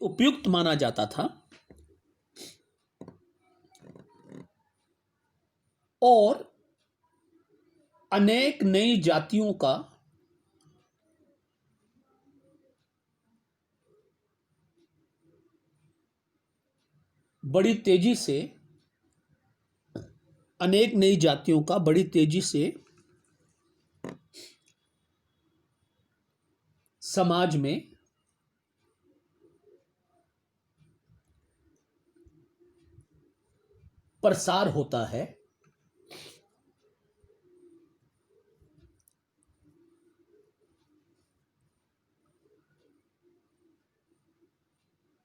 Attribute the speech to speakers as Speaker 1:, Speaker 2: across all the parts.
Speaker 1: उपयुक्त माना जाता था और अनेक नई जातियों का बड़ी तेजी से अनेक नई जातियों का बड़ी तेजी से समाज में प्रसार होता है।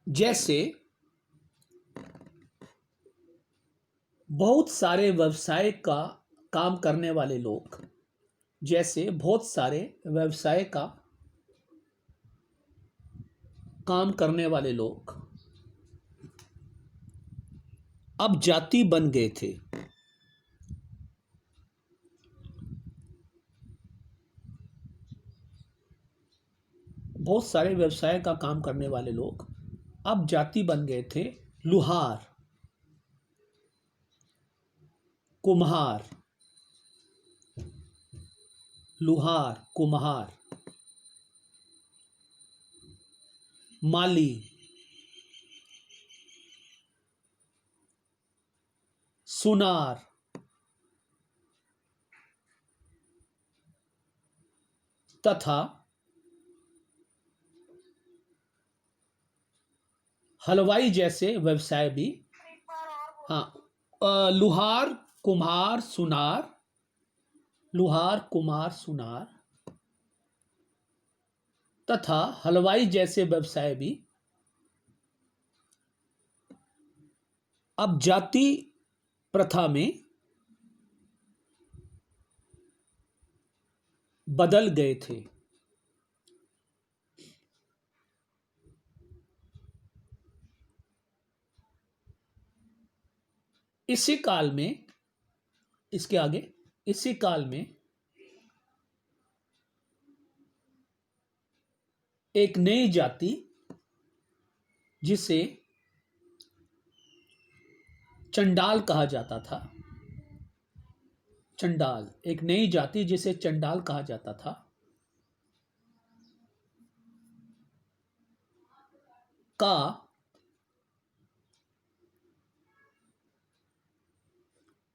Speaker 1: जैसे बहुत सारे व्यवसाय का काम करने वाले लोग, जैसे बहुत सारे व्यवसाय का काम करने वाले लोग अब जाति बन गए थे। बहुत सारे व्यवसाय का काम करने वाले लोग अब जाति बन गए थे। लुहार, कुम्हार, लुहार, कुम्हार, माली, सुनार, तथा हलवाई जैसे व्यवसाय भी। हाँ, लुहार, कुम्हार, सुनार, लुहार, कुम्हार, सुनार तथा हलवाई जैसे व्यवसाय भी अब जाति प्रथा में बदल गए थे। इसी काल में, इसके आगे, इसी काल में एक नई जाति जिसे चंडाल कहा जाता था, चंडाल, एक नई जाति जिसे चंडाल कहा जाता था, का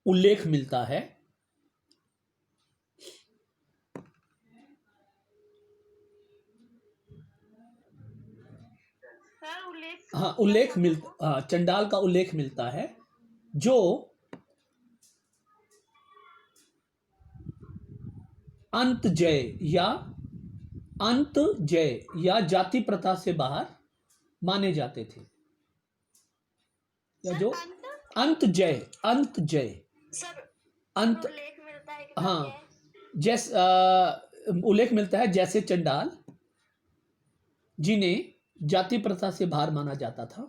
Speaker 1: उल्लेख मिलता है। चंडाल का उल्लेख मिलता है जो अंतजय या जाति प्रथा से बाहर माने जाते थे, या जो अंतजय अंत, हाँ, उल्लेख मिलता है जैसे चंडाल जिन्हें जाति प्रथा से बाहर माना जाता था,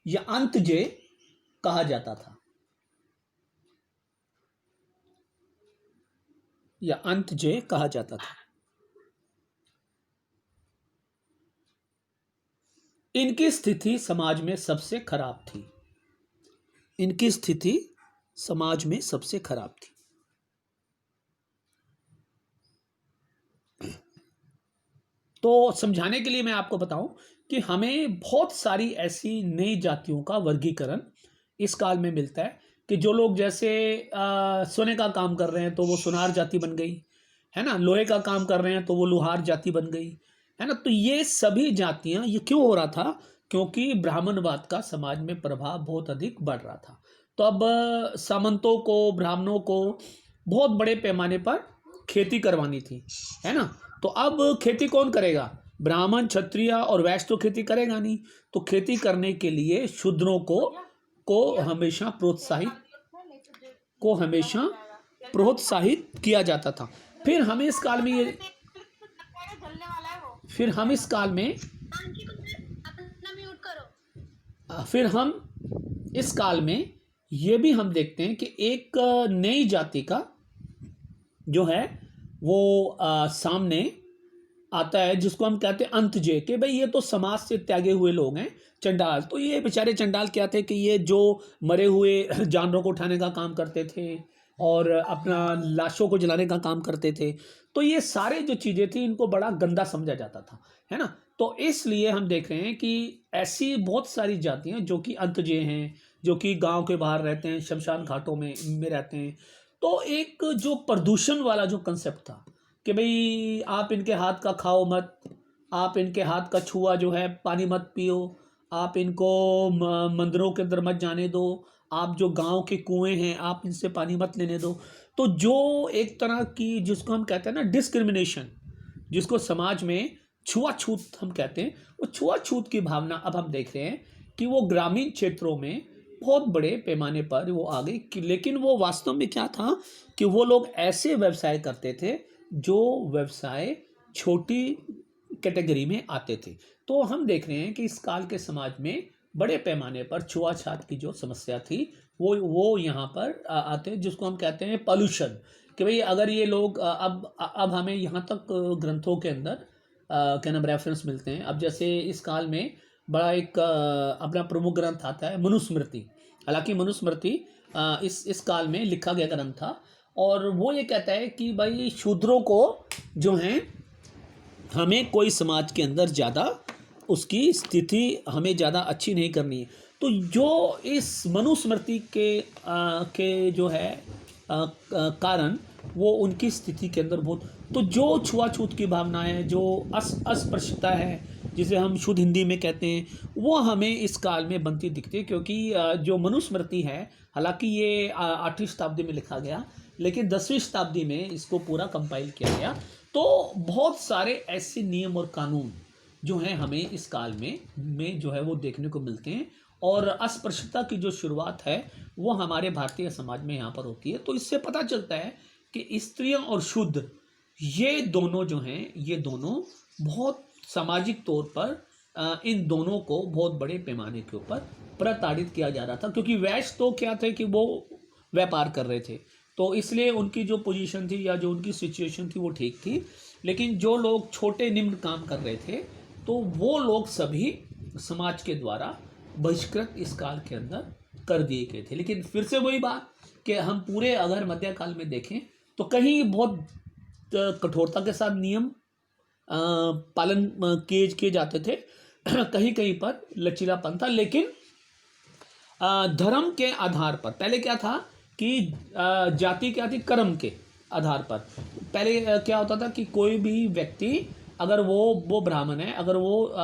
Speaker 1: या अंतजय कहा जाता था, या अंतजय कहा जाता था। इनकी स्थिति समाज में सबसे खराब थी। इनकी स्थिति समाज में सबसे खराब थी। तो समझाने के लिए मैं आपको बताऊं कि हमें बहुत सारी ऐसी नई जातियों का वर्गीकरण इस काल में मिलता है कि जो लोग जैसे सोने का काम कर रहे हैं तो वो सुनार जाति बन गई, है ना, लोहे का काम कर रहे हैं तो वो लुहार जाति बन गई, है ना। तो ये सभी जातियां, ये क्यों हो रहा था? क्योंकि ब्राह्मणवाद का समाज में प्रभाव बहुत अधिक बढ़ रहा था। तो अब सामंतों को, ब्राह्मणों को बहुत बड़े पैमाने पर खेती करवानी थी, है ना। तो अब खेती कौन करेगा? ब्राह्मण, क्षत्रिय और वैश्य तो खेती करेगा नहीं। तो खेती करने के लिए शूद्रों को हमेशा प्रोत्साहित किया जाता था। फिर हम इस काल में ये भी हम देखते हैं कि एक नई जाति का जो है वो सामने आता है जिसको हम कहते हैं अंतजे, कि भाई ये तो समाज से त्यागे हुए लोग हैं, चंडाल। तो ये बेचारे चंडाल क्या थे कि ये जो मरे हुए जानवरों को उठाने का काम करते थे और अपना लाशों को जलाने का काम करते थे। तो ये सारे जो चीज़ें थी इनको बड़ा गंदा समझा जाता था, है ना। तो इसलिए हम देख रहे हैं कि ऐसी बहुत सारी जातियां जो कि अंतजे हैं, जो कि गांव के बाहर रहते हैं, शमशान घाटों में रहते हैं। तो एक जो प्रदूषण वाला जो कंसेप्ट था कि भाई आप इनके हाथ का खाओ मत, आप इनके हाथ का छुआ जो है पानी मत पियो, आप इनको मंदिरों के अंदर मत जाने दो, आप जो गांव के कुएं हैं आप इनसे पानी मत लेने दो। तो जो एक तरह की जिसको हम कहते हैं ना डिस्क्रिमिनेशन, जिसको समाज में छुआछूत हम कहते हैं, वो छुआछूत की भावना अब हम देख रहे हैं कि वो ग्रामीण क्षेत्रों में बहुत बड़े पैमाने पर वो आ गई। लेकिन वो वास्तव में क्या था कि वो लोग ऐसे व्यवसाय करते थे जो व्यवसाय छोटी कैटेगरी में आते थे। तो हम देख रहे हैं कि इस काल के समाज में बड़े पैमाने पर छुआछात की जो समस्या थी वो यहाँ पर आते हैं, जिसको हम कहते हैं पॉल्यूशन। कि भाई अगर ये लोग अब हमें यहाँ तक ग्रंथों के अंदर क्या नाम रेफरेंस मिलते हैं। अब जैसे इस काल में बड़ा एक अपना प्रमुख ग्रंथ आता है मनुस्मृति। हालांकि मनुस्मृति इस काल में लिखा गया ग्रंथ था, और वो ये कहता है कि भाई शूद्रों को जो हैं हमें कोई समाज के अंदर ज़्यादा उसकी स्थिति हमें ज़्यादा अच्छी नहीं करनी है। तो जो इस मनुस्मृति के जो है कारण वो उनकी स्थिति के अंदर बहुत, तो जो छुआछूत की भावना है, जो अस्पृश्यता है, जिसे हम शुद्ध हिंदी में कहते हैं, वो हमें इस काल में बनती दिखती है। क्योंकि जो मनुस्मृति है, हालांकि ये 8वीं शताब्दी में लिखा गया, लेकिन 10वीं शताब्दी में इसको पूरा कंपाइल किया गया। तो बहुत सारे ऐसे नियम और कानून जो हैं हमें इस काल में जो है वो देखने को मिलते हैं, और अस्पृश्यता की जो शुरुआत है वो हमारे भारतीय समाज में यहाँ पर होती है। तो इससे पता चलता है कि स्त्रियां और शुद्ध ये दोनों जो हैं, ये दोनों बहुत सामाजिक तौर पर इन दोनों को बहुत बड़े पैमाने के ऊपर प्रताड़ित किया जा रहा था। क्योंकि वैश्य तो क्या थे कि वो व्यापार कर रहे थे, तो इसलिए उनकी जो पोजीशन थी या जो उनकी सिचुएशन थी वो ठीक थी। लेकिन जो लोग छोटे निम्न काम कर रहे थे, तो वो लोग सभी समाज के द्वारा बहिष्कृत इस काल के अंदर कर दिए गए थे। लेकिन फिर से वही बात कि हम पूरे अगर मध्यकाल में देखें तो कहीं बहुत कठोरता के साथ नियम पालन किए जाते थे, कहीं कहीं पर लचीलापन था। लेकिन धर्म के आधार पर पहले क्या था कि जाति क्या थी, कर्म के आधार पर पहले क्या होता था कि कोई भी व्यक्ति अगर वो ब्राह्मण है, अगर वो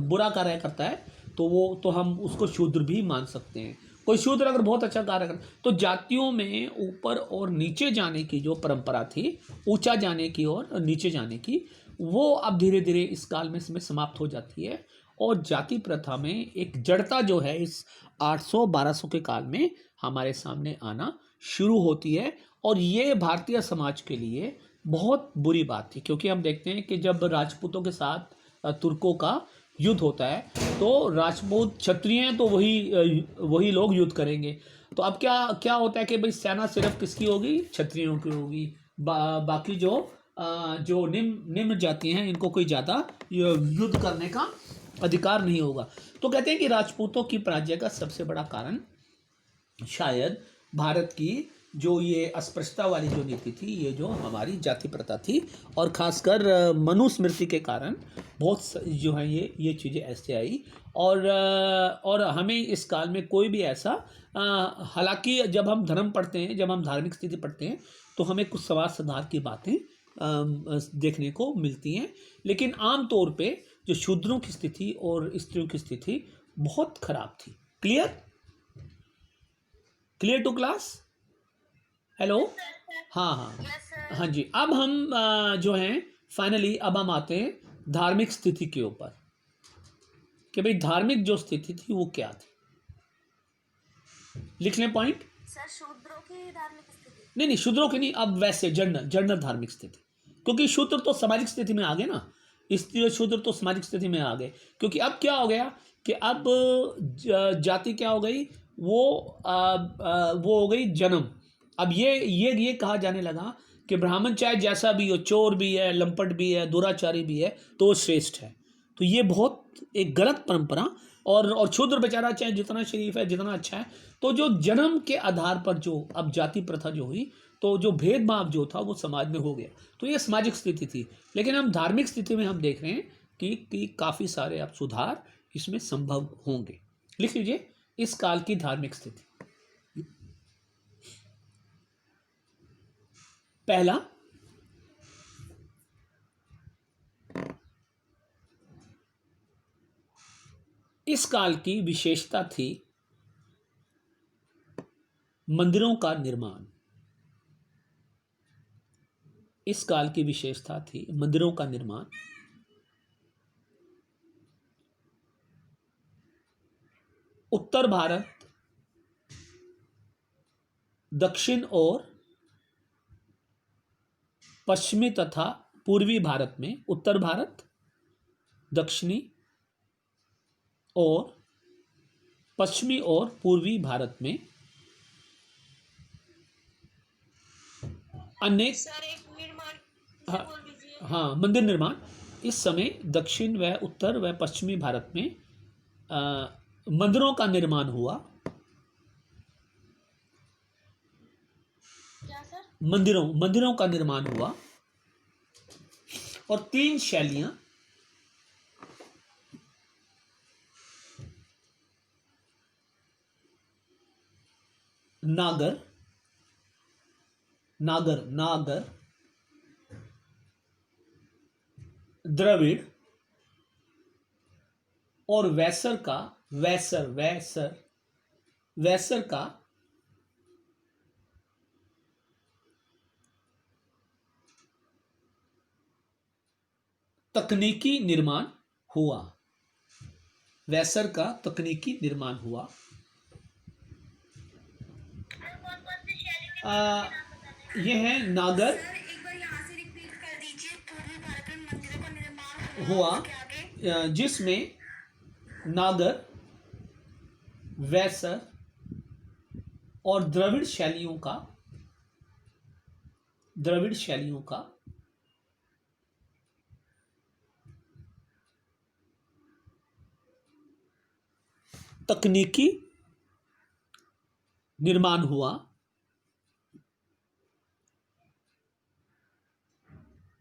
Speaker 1: बुरा कार्य करता है तो हम उसको शूद्र भी मान सकते हैं। कोई शूद्र अगर बहुत अच्छा कार्य कर, तो जातियों में ऊपर और नीचे जाने की जो परंपरा थी, ऊंचा जाने की और नीचे जाने की, वो अब धीरे धीरे इस काल में समाप्त हो जाती है। और जाति प्रथा में एक जड़ता जो है इस 800-1200 के काल में हमारे सामने आना शुरू होती है। और ये भारतीय समाज के लिए बहुत बुरी बात थी, क्योंकि हम देखते हैं कि जब राजपूतों के साथ तुर्कों का युद्ध होता है तो राजपूत क्षत्रिय हैं तो वही लोग युद्ध करेंगे। तो अब क्या होता है कि भाई सेना सिर्फ किसकी होगी, क्षत्रियों की होगी। बाकी जो निम्न जाति हैं इनको कोई ज़्यादा युद्ध करने का अधिकार नहीं होगा। तो कहते हैं कि राजपूतों की पराजय का सबसे बड़ा कारण शायद भारत की जो ये अस्पृश्यता वाली जो नीति थी, ये जो हमारी जाति प्रथा थी, और ख़ासकर मनुस्मृति के कारण बहुत जो है ये चीज़ें ऐसे आई। और हमें इस काल में कोई भी ऐसा हालांकि जब हम धर्म पढ़ते हैं, जब हम धार्मिक स्थिति पढ़ते हैं, तो हमें कुछ समाज सुधार की बातें देखने को मिलती हैं। लेकिन आम तौर पे जो शूद्रों की स्थिति और स्त्रियों की स्थिति बहुत खराब थी। Clear to class? हेलो। हाँ हाँ हाँ जी। अब हम जो हैं फाइनली अब हम आते हैं धार्मिक स्थिति के ऊपर कि भाई धार्मिक जो स्थिति थी वो क्या थी। लिख लें पॉइंट।
Speaker 2: सर शूद्रों की धार्मिक स्थिति
Speaker 1: नहीं शूद्रों की नहीं, अब वैसे जनरल धार्मिक स्थिति, क्योंकि शूद्र तो सामाजिक स्थिति में आ गए ना, इसलिए शूद्र तो सामाजिक स्थिति में आ गए। क्योंकि अब क्या हो गया कि अब जाति क्या हो गई, वो हो गई जन्म। अब ये कहा जाने लगा कि ब्राह्मण चाहे जैसा भी हो, चोर भी है, लंपट भी है, दुराचारी भी है, तो वो श्रेष्ठ है। तो ये बहुत एक गलत परंपरा। और शूद्र बेचारा चाहे जितना शरीफ है, जितना अच्छा है, तो जो जन्म के आधार पर जो अब जाति प्रथा जो हुई, तो जो भेदभाव जो था वो समाज में हो गया। तो ये सामाजिक स्थिति थी। लेकिन हम धार्मिक स्थिति में हम देख रहे हैं कि काफ़ी सारे अब सुधार इसमें संभव होंगे। लिख लीजिए, इस काल की धार्मिक स्थिति। पहला, इस काल की विशेषता थी मंदिरों का निर्माण। इस काल की विशेषता थी मंदिरों का निर्माण। उत्तर भारत, दक्षिण और पश्चिमी तथा पूर्वी भारत में, उत्तर भारत, दक्षिणी और पश्चिमी और पूर्वी भारत में अनेक,
Speaker 2: सर एक निर्माण से
Speaker 1: हाँ,
Speaker 2: बोल दीजिए।
Speaker 1: हाँ, मंदिर निर्माण इस समय दक्षिण व उत्तर व पश्चिमी भारत में मंदिरों का निर्माण हुआ।
Speaker 2: क्या सर?
Speaker 1: मंदिरों का निर्माण हुआ। और 3 शैलियां, नागर, द्रविड़ और वैसर का तकनीकी निर्माण हुआ। वैसर का तकनीकी निर्माण हुआ। ये है नागर
Speaker 2: सर एक बार यहाँ से रिपीट कर दीजिए। पूर्वी भारत में मंदिरों का निर्माण
Speaker 1: हुआ,
Speaker 2: उसके आगे?
Speaker 1: जिसमें नागर, वैसर और द्रविड़ शैलियों का तकनीकी निर्माण हुआ।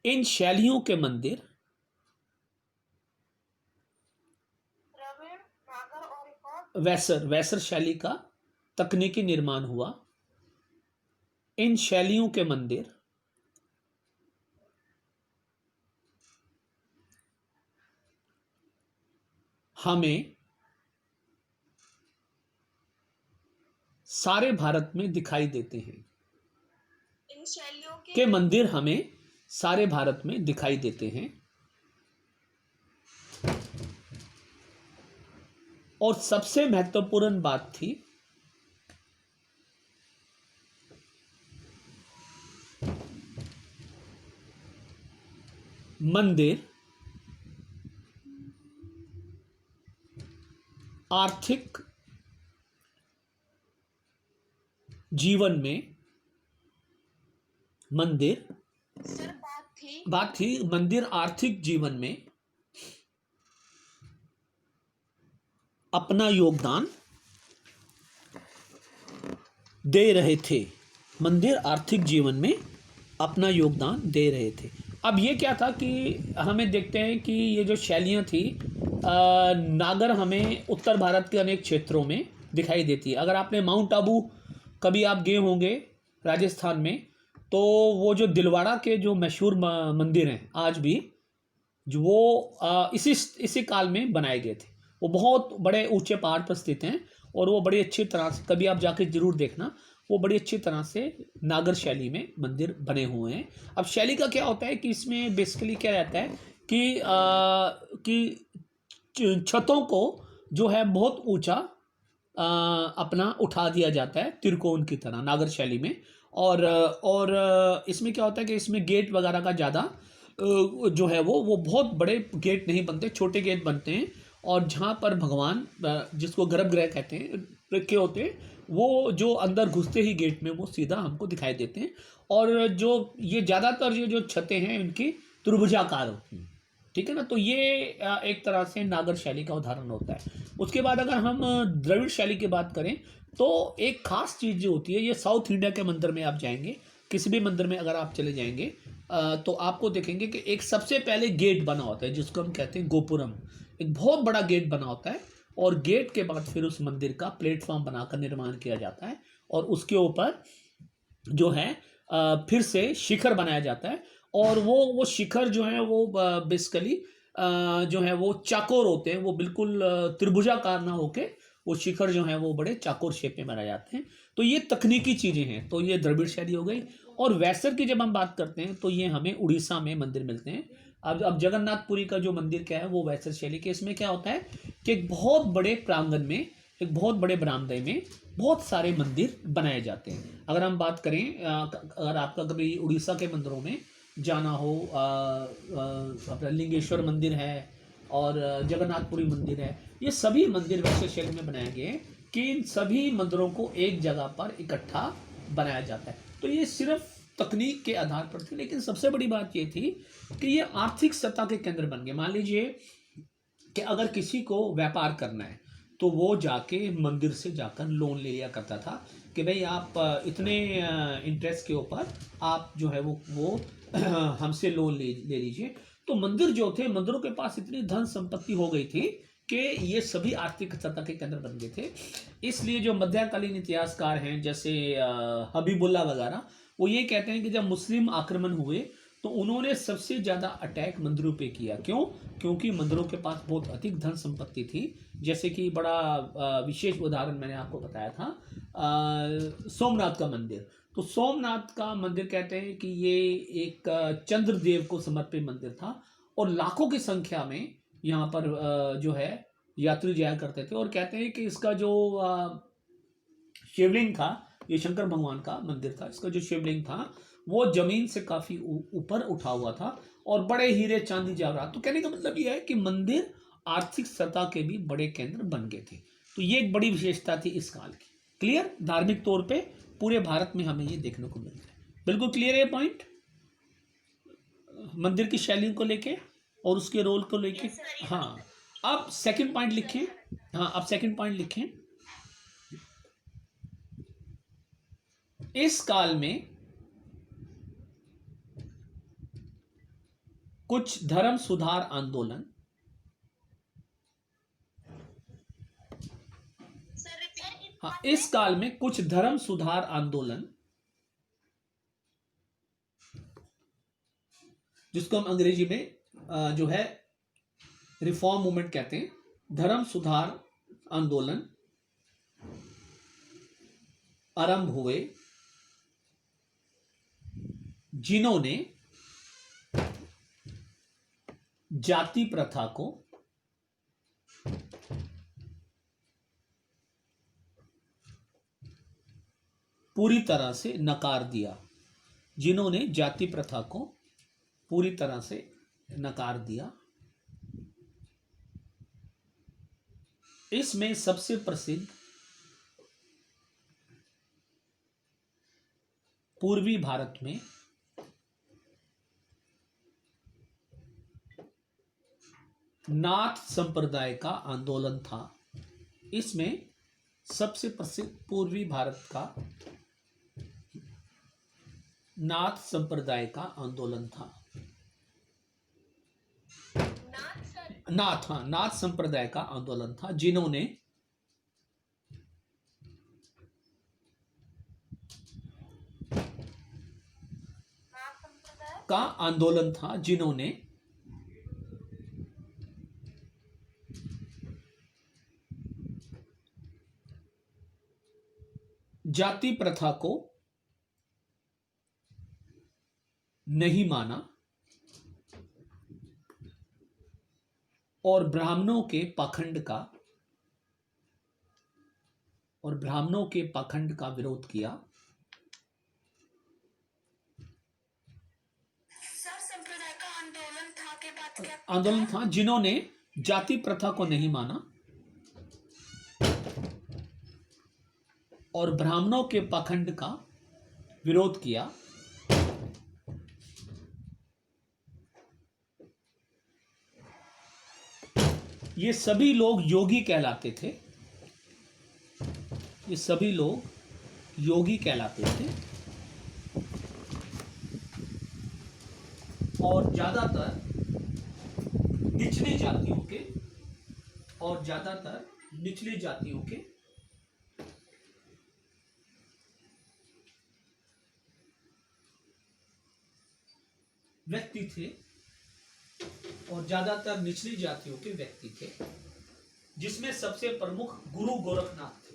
Speaker 1: इन शैलियों के मंदिर
Speaker 2: द्रविड़, नागर और एक और?
Speaker 1: वैसर शैली का तकनीकी निर्माण हुआ। इन शैलियों के मंदिर हमें सारे भारत में दिखाई देते हैं।
Speaker 2: इन शैलियों
Speaker 1: के मंदिर हमें सारे भारत में दिखाई देते हैं। और सबसे महत्वपूर्ण बात थी मंदिर आर्थिक जीवन में,
Speaker 2: सर
Speaker 1: बात थी मंदिर आर्थिक जीवन में अपना योगदान दे रहे थे। मंदिर आर्थिक जीवन में अपना योगदान दे रहे थे। अब ये क्या था कि हमें देखते हैं कि ये जो शैलियाँ थी, नागर हमें उत्तर भारत के अनेक क्षेत्रों में दिखाई देती है। अगर आपने माउंट आबू कभी आप गए होंगे राजस्थान में, तो वो जो दिलवाड़ा के जो मशहूर मंदिर हैं आज भी, जो वो इसी काल में बनाए गए थे। वो बहुत बड़े ऊंचे पहाड़ पर स्थित हैं और वो बड़ी अच्छी तरह से, कभी आप जाके जरूर देखना, वो बड़ी अच्छी तरह से नागर शैली में मंदिर बने हुए हैं। अब शैली का क्या होता है कि इसमें बेसिकली क्या रहता है कि छतों को जो है बहुत ऊंचा अपना उठा दिया जाता है त्रिकोण की तरह नागर शैली में। और इसमें क्या होता है कि इसमें गेट वगैरह का ज़्यादा जो है वो बहुत बड़े गेट नहीं बनते, छोटे गेट बनते हैं। और जहाँ पर भगवान, जिसको गर्भगृह कहते हैं, रखे होते हैं, वो जो अंदर घुसते ही गेट में वो सीधा हमको दिखाई देते हैं। और जो ये ज़्यादातर ये जो छतें हैं इनकी त्रिभुजाकार होती हैं, ठीक है ना। तो ये एक तरह से नागर शैली का उदाहरण होता है। उसके बाद अगर हम द्रविड़ शैली की बात करें तो एक खास चीज़ जो होती है, ये साउथ इंडिया के मंदिर में आप जाएंगे, किसी भी मंदिर में अगर आप चले जाएंगे तो आपको देखेंगे कि एक सबसे पहले गेट बना होता है जिसको हम कहते हैं गोपुरम। एक बहुत बड़ा गेट बना होता है और गेट के बाद फिर उस मंदिर का प्लेटफॉर्म बनाकर निर्माण किया जाता है और उसके ऊपर जो है फिर से शिखर बनाया जाता है। और वो शिखर जो है वो बेसिकली जो है वो चाकोर होते हैं, वो बिल्कुल त्रिभुजाकार ना होके वो शिखर जो है वो बड़े चाकोर शेप में बनाए जाते हैं। तो ये तकनीकी चीज़ें हैं। तो ये द्रविड़ शैली हो गई। और वैसर की जब हम बात करते हैं तो ये हमें उड़ीसा में मंदिर मिलते हैं। अब जगन्नाथपुरी का जो मंदिर क्या है वो वैसर शैली के। इसमें क्या होता है कि एक बहुत बड़े प्रांगण में, एक बहुत बड़े बरामदे में बहुत सारे मंदिर बनाए जाते हैं। अगर हम बात करें अगर आपका कभी उड़ीसा के मंदिरों में जाना हो, अपना लिंगेश्वर मंदिर है और जगन्नाथपुरी मंदिर है, ये सभी मंदिर वैसे शैली में बनाए गए हैं कि इन सभी मंदिरों को एक जगह पर इकट्ठा बनाया जाता है। तो ये सिर्फ तकनीक के आधार पर थी, लेकिन सबसे बड़ी बात ये थी कि ये आर्थिक सत्ता के केंद्र बन गए। मान लीजिए कि अगर किसी को व्यापार करना है तो वो जाके मंदिर से जाकर लोन ले लिया करता था कि भाई आप इतने इंटरेस्ट के ऊपर आप जो है वो हमसे लोन ले लीजिए। तो मंदिर जो थे, मंदिरों के पास इतनी धन संपत्ति हो गई थी कि ये सभी आर्थिक सत्ता के केंद्र बन गए थे। इसलिए जो मध्यकालीन इतिहासकार हैं जैसे हबीबुल्ला वगैरह, वो ये कहते हैं कि जब मुस्लिम आक्रमण हुए तो उन्होंने सबसे ज़्यादा अटैक मंदिरों पे किया। क्यों? क्योंकि मंदिरों के पास बहुत अधिक धन संपत्ति थी। जैसे कि बड़ा विशेष उदाहरण मैंने आपको बताया था सोमनाथ का मंदिर। तो सोमनाथ का मंदिर कहते हैं कि ये एक चंद्रदेव को समर्पित मंदिर था और लाखों की संख्या में यहाँ पर जो है यात्री जाया करते थे। और कहते हैं कि इसका जो शिवलिंग था, ये शंकर भगवान का मंदिर था, इसका जो शिवलिंग था वो जमीन से काफी ऊपर उठा हुआ था और बड़े हीरे चांदी जवाहरात। तो कहने का मतलब यह है कि मंदिर आर्थिक सत्ता के भी बड़े केंद्र बन गए थे। तो ये एक बड़ी विशेषता थी इस काल की। क्लियर? धार्मिक तौर पे पूरे भारत में हमें ये देखने को मिलता है। बिल्कुल क्लियर है पॉइंट मंदिर की शैली को लेके और उसके रोल को लेके। हाँ, अब सेकंड पॉइंट लिखें। हाँ, अब सेकंड पॉइंट लिखें। इस काल में कुछ धर्म सुधार आंदोलन, हाँ, इस काल में कुछ धर्म सुधार आंदोलन, जिसको हम अंग्रेजी में जो है रिफॉर्म मूवमेंट कहते हैं, धर्म सुधार आंदोलन आरंभ हुए जिन्होंने जाति प्रथा को पूरी तरह से नकार दिया। जिन्होंने जाति प्रथा को पूरी तरह से नकार दिया। इसमें सबसे प्रसिद्ध पूर्वी भारत में नाथ संप्रदाय का आंदोलन था। इसमें सबसे प्रसिद्ध पूर्वी भारत का नाथ संप्रदाय का आंदोलन था। नाथ संप्रदाय का आंदोलन था, जिन्होंने का आंदोलन था जिन्होंने जाति प्रथा को नहीं माना और ब्राह्मणों के पाखंड का विरोध किया।
Speaker 2: सर संप्रदाय का आंदोलन था के बाद क्या?
Speaker 1: आंदोलन था जिन्होंने जाति प्रथा को नहीं माना और ब्राह्मणों के पाखंड का विरोध किया। ये सभी लोग योगी कहलाते थे। ये सभी लोग योगी कहलाते थे और ज्यादातर निचली जातियों के व्यक्ति थे और ज्यादातर निचली जातियों के व्यक्ति थे, जिसमें सबसे प्रमुख गुरु गोरखनाथ थे।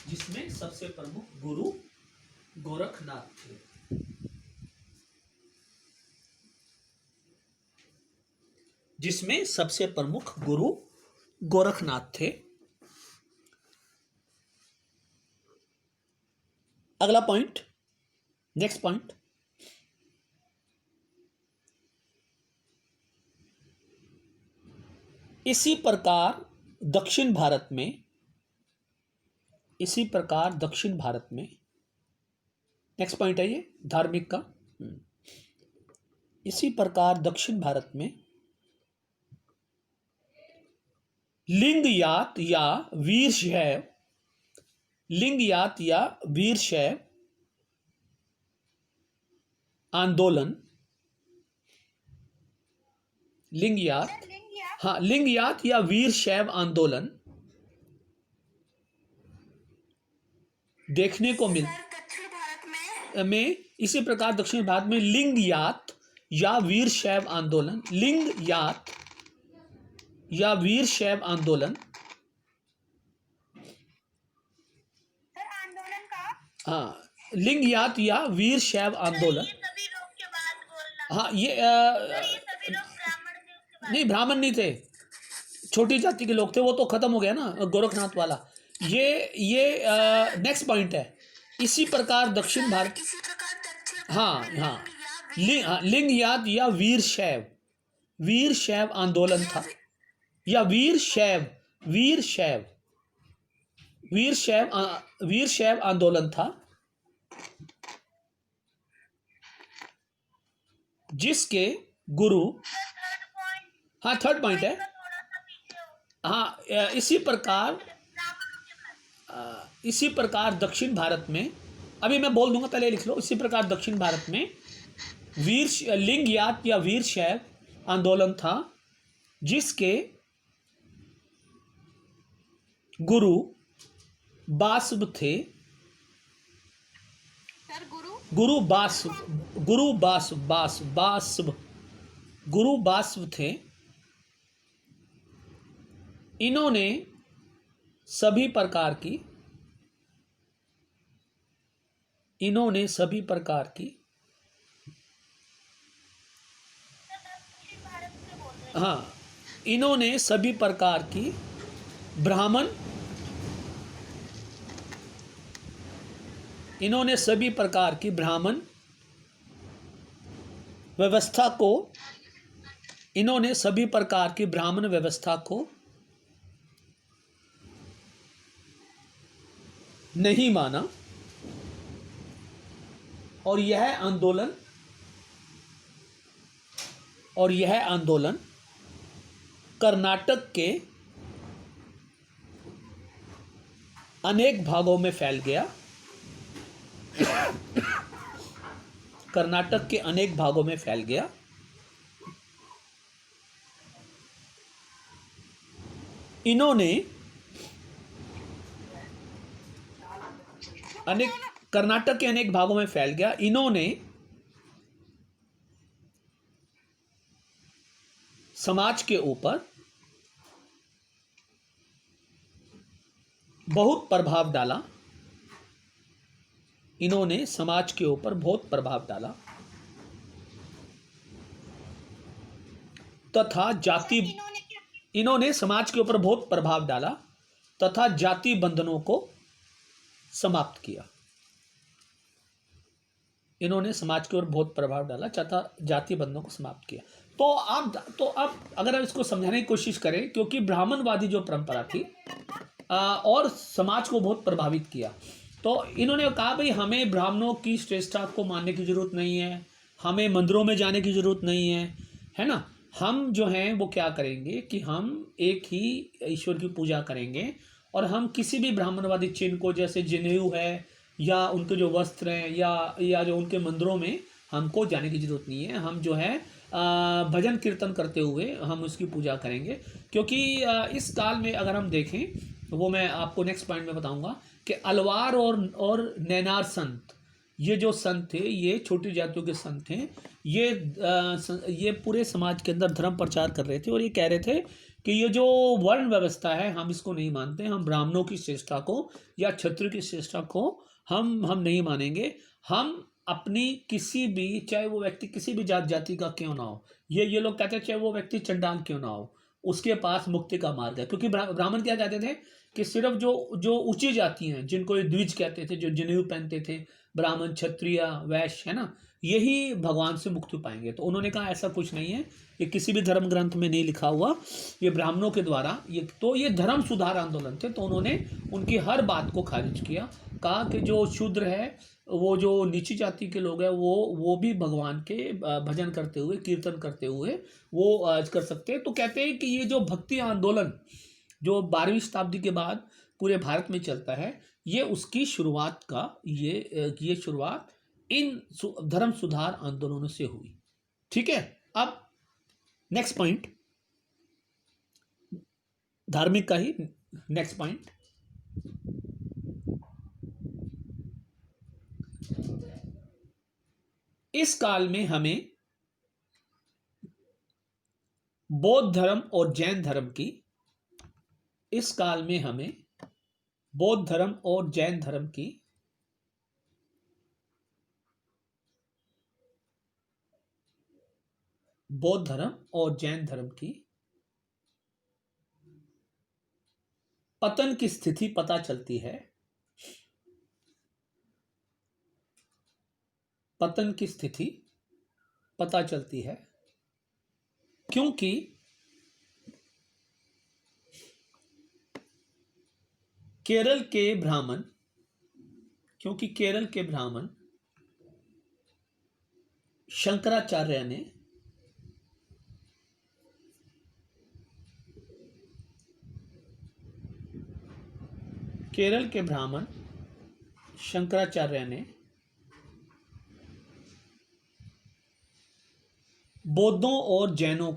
Speaker 1: जिसमें सबसे प्रमुख गुरु गोरखनाथ थे। जिसमें सबसे प्रमुख गुरु गोरखनाथ थे। अगला पॉइंट, नेक्स्ट पॉइंट, इसी प्रकार दक्षिण भारत में नेक्स्ट पॉइंट है ये धार्मिक का। इसी प्रकार दक्षिण भारत में लिंगयात या वीरशैव आंदोलन, लिंगयात या वीरशैव आंदोलन देखने को
Speaker 2: दक्षिण भारत
Speaker 1: में इसी प्रकार दक्षिण भारत में लिंगयात या वीरशैव आंदोलन, लिंगयात या वीरशैव आंदोलन,
Speaker 2: आंदोलन का,
Speaker 1: हाँ, लिंगयात या वीरशैव आंदोलन।
Speaker 2: ये सभी लोग के बाद बोलना।
Speaker 1: हाँ, ये
Speaker 2: सभी लोग ब्राह्मण थे उसके बाद।
Speaker 1: नहीं, ब्राह्मण नहीं थे, छोटी जाति के लोग थे, वो तो खत्म हो गया ना गोरखनाथ वाला। ये नेक्स्ट पॉइंट है। इसी प्रकार दक्षिण भारत,
Speaker 2: इसी प्रकार दक्षिण
Speaker 1: हाँ हाँ, लिंगयात या वीरशैव आंदोलन था, या वीरशैव आंदोलन था, जिसके गुरु, हाँ थर्ड पॉइंट है, हाँ, इसी प्रकार दक्षिण भारत में, अभी मैं बोल दूंगा, पहले लिख लो। इसी प्रकार दक्षिण भारत में लिंगयात या वीरशैव आंदोलन था, जिसके गुरु बासव थे। गुरु बासव थे। इन्होंने सभी प्रकार की हाँ, इन्होंने सभी प्रकार की ब्राह्मण व्यवस्था को नहीं माना, और यह आंदोलन कर्नाटक के अनेक भागों में फैल गया। कर्नाटक के अनेक भागों में फैल गया। इन्होंने समाज के ऊपर बहुत प्रभाव डाला। इन्होंने समाज के ऊपर बहुत प्रभाव डाला तथा जाति बंधनों को समाप्त किया। तो अब अगर हम इसको समझाने की कोशिश करें, क्योंकि ब्राह्मणवादी जो परंपरा थी, और समाज को बहुत प्रभावित किया। तो इन्होंने कहा भाई हमें ब्राह्मणों की श्रेष्ठता को मानने की ज़रूरत नहीं है, हमें मंदिरों में जाने की ज़रूरत नहीं है ना। हम जो हैं वो क्या करेंगे कि हम एक ही ईश्वर की पूजा करेंगे, और हम किसी भी ब्राह्मणवादी चिन्ह को, जैसे जनेऊ है या उनके जो वस्त्र हैं या जो उनके मंदिरों में, हमको जाने की ज़रूरत नहीं है। हम जो है भजन कीर्तन करते हुए हम उसकी पूजा करेंगे। क्योंकि इस काल में अगर हम देखें, वो मैं आपको नेक्स्ट पॉइंट में बताऊंगा कि अलवार और नैनार संत, ये जो संत थे, ये छोटी जातियों के संत थे, ये पूरे समाज के अंदर धर्म प्रचार कर रहे थे और ये कह रहे थे कि ये जो वर्ण व्यवस्था है हम इसको नहीं मानते, हम ब्राह्मणों की श्रेष्ठता को या क्षत्रिय की श्रेष्ठता को हम नहीं मानेंगे। हम अपनी किसी भी, चाहे वो व्यक्ति किसी भी जाति का क्यों ना हो, ये लोग कहते हैं चाहे वो व्यक्ति चंडाल क्यों ना हो, उसके पास मुक्ति का मार्ग है। क्योंकि ब्राह्मण क्या कहते थे कि सिर्फ जो ऊंची जाति हैं, जिनको ये द्विज कहते थे, जो जनेऊ पहनते थे, ब्राह्मण क्षत्रिय वैश्य, है ना, यही भगवान से मुक्ति पाएंगे। तो उन्होंने कहा ऐसा कुछ नहीं है, ये किसी भी धर्म ग्रंथ में नहीं लिखा हुआ, ये ब्राह्मणों के द्वारा ये धर्म सुधार आंदोलन थे। तो उन्होंने उनकी हर बात को खारिज किया, कहा कि जो शूद्र है, वो जो नीची जाति के लोग हैं, वो भी भगवान के भजन करते हुए, कीर्तन करते हुए वो कर सकते हैं। तो कहते हैं कि ये जो भक्ति आंदोलन जो 12वीं शताब्दी के बाद पूरे भारत में चलता है, ये उसकी शुरुआत का ये शुरुआत इन धर्म सुधार आंदोलनों से हुई। ठीक है, अब नेक्स्ट पॉइंट, धार्मिक का ही नेक्स्ट पॉइंट, इस काल में हमें बौद्ध धर्म और जैन धर्म की, इस काल में हमें बौद्ध धर्म और जैन धर्म की बौद्ध धर्म और जैन धर्म की पतन की स्थिति पता चलती है। पतन की स्थिति पता चलती है क्योंकि केरल के ब्राह्मण शंकराचार्य ने बौद्धों और जैनों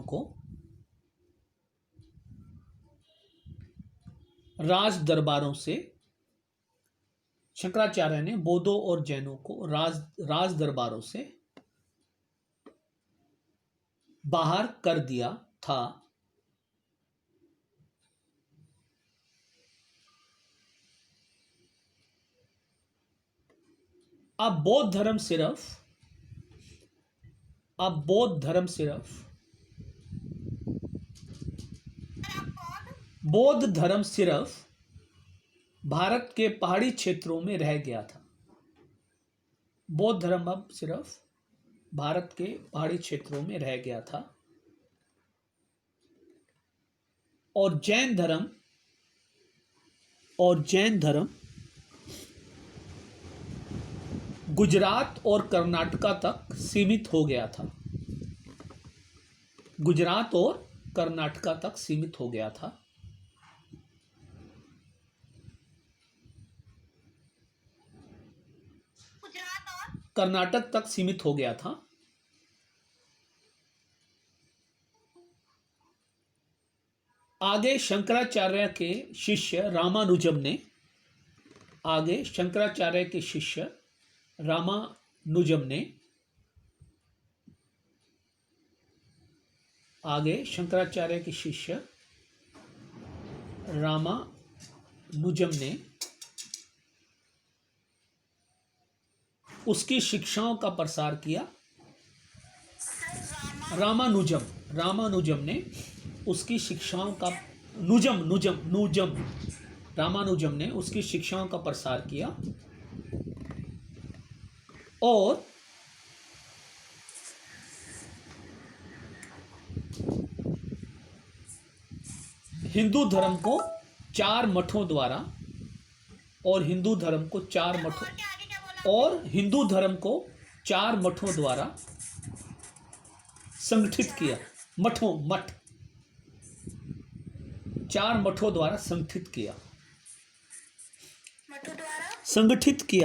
Speaker 1: को राज दरबारों से, शंकराचार्य ने बौद्धों और जैनों को राज दरबारों से बाहर कर दिया था। अब बौद्ध धर्म सिर्फ भारत के पहाड़ी क्षेत्रों में रह गया था। बौद्ध धर्म अब सिर्फ भारत के पहाड़ी क्षेत्रों में रह गया था और जैन धर्म गुजरात और कर्नाटका तक सीमित हो गया था। कर्नाटक तक सीमित हो गया था। आगे शंकराचार्य के शिष्य रामानुजम ने उसकी शिक्षाओं का प्रसार किया। रामानुजम ने उसकी शिक्षाओं का रामानुजम ने उसकी शिक्षाओं का प्रसार किया और हिंदू धर्म को 4 मठों द्वारा और हिंदू धर्म को 4 मठों
Speaker 2: और क्या आगे क्या बोला?
Speaker 1: और हिंदू धर्म को 4 मठों द्वारा संगठित किया। मठ 4 मठों द्वारा संगठित किया।
Speaker 2: मठों द्वारा
Speaker 1: संगठित किया।